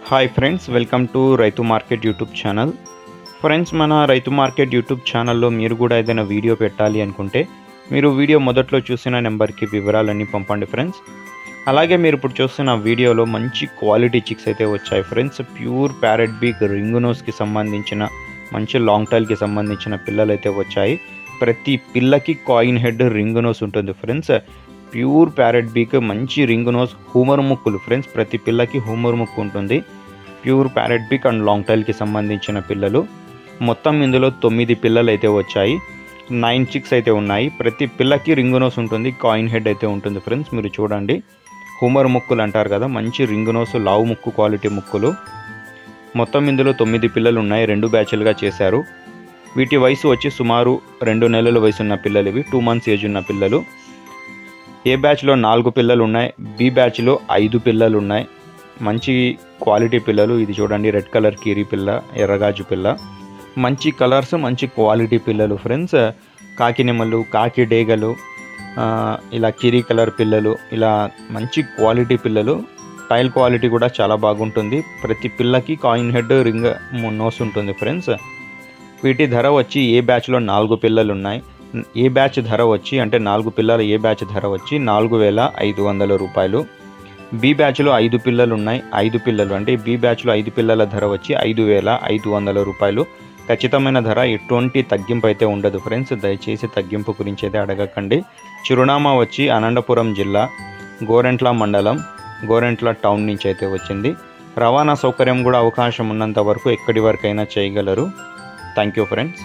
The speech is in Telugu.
హాయ్ ఫ్రెండ్స్, వెల్కమ్ టు రైతు మార్కెట్ యూట్యూబ్ ఛానల్. ఫ్రెండ్స్, మన రైతు మార్కెట్ యూట్యూబ్ ఛానల్లో మీరు కూడా ఏదైనా వీడియో పెట్టాలి అనుకుంటే మీరు వీడియో మొదట్లో చూసిన నెంబర్కి వివరాలన్నీ పంపండి ఫ్రెండ్స్. అలాగే మీరు ఇప్పుడు చూస్తున్న వీడియోలో మంచి క్వాలిటీ చిక్స్ అయితే వచ్చాయి ఫ్రెండ్స్. ప్యూర్ ప్యారెట్ బీక్ రింగ్ నోస్కి సంబంధించిన మంచి లాంగ్ టైల్కి సంబంధించిన పిల్లలు అయితే వచ్చాయి. ప్రతి పిల్లకి కాయిన్ హెడ్ రింగ్ నోస్ ఉంటుంది ఫ్రెండ్స్. ప్యూర్ ప్యారెట్ బీక్ మంచి రింగ్ నోస్ హూమర్ ముక్కులు ఫ్రెండ్స్. ప్రతి పిల్లకి హూమర్ ముక్కు ఉంటుంది. ప్యూర్ ప్యారెట్ బీక్ అండ్ లాంగ్ టైల్కి సంబంధించిన పిల్లలు. మొత్తం ఇందులో 9 పిల్లలు అయితే వచ్చాయి. 9 చిక్స్ అయితే ఉన్నాయి. ప్రతి పిల్లకి రింగ్ నోస్ ఉంటుంది, కాయిన్ హెడ్ అయితే ఉంటుంది ఫ్రెండ్స్. మీరు చూడండి, హూమర్ ముక్కులు అంటారు కదా, మంచి రింగ్ నోస్ లావు ముక్కు క్వాలిటీ ముక్కులు. మొత్తం ఇందులో 9 పిల్లలు ఉన్నాయి. 2 బ్యాచ్లుగా చేశారు. వీటి వయసు వచ్చి సుమారు 2 నెలల వయసు ఉన్న పిల్లలు. ఇవి 2 మంత్స్ ఏజ్ ఉన్న పిల్లలు. ఏ బ్యాచ్లో 4 పిల్లలు ఉన్నాయి, బి బ్యాచ్లో 5 పిల్లలు ఉన్నాయి. మంచి క్వాలిటీ పిల్లలు. ఇది చూడండి, రెడ్ కలర్ కీరీ పిల్ల, ఎర్రగాజు పిల్ల. మంచి కలర్స్, మంచి క్వాలిటీ పిల్లలు ఫ్రెండ్స్. కాకి నెమలు, కాకి డేగలు, ఇలా కీరీ కలర్ పిల్లలు, ఇలా మంచి క్వాలిటీ పిల్లలు. టైల్ క్వాలిటీ కూడా చాలా బాగుంటుంది. ప్రతి పిల్లకి కాయిన్ హెడ్ రింగ్ నోస్ ఉంటుంది ఫ్రెండ్స్. వీటి ధర వచ్చి ఏ బ్యాచ్లో 4 పిల్లలు ఉన్నాయి. ఏ బ్యాచ్ ధర వచ్చి అంటే 4 పిల్లల ఏ బ్యాచ్ ధర వచ్చి 4,500 రూపాయలు. బి బ్యాచ్లో 5 పిల్లలు ఉన్నాయి. 5 పిల్లలు అంటే బి బ్యాచ్లో 5 పిల్లల ధర వచ్చి 5,500 రూపాయలు. ఖచ్చితమైన ధర, ఎటువంటి తగ్గింపు అయితే ఉండదు ఫ్రెండ్స్. దయచేసి తగ్గింపు గురించి అయితే అడగకండి. చిరునామా వచ్చి అనంతపురం జిల్లా, గోరెంట్ల మండలం, గోరెంట్ల టౌన్ నుంచి అయితే వచ్చింది. రవాణా సౌకర్యం కూడా అవకాశం ఉన్నంత వరకు ఎక్కడి వరకైనా చేయగలరు. Thank you friends.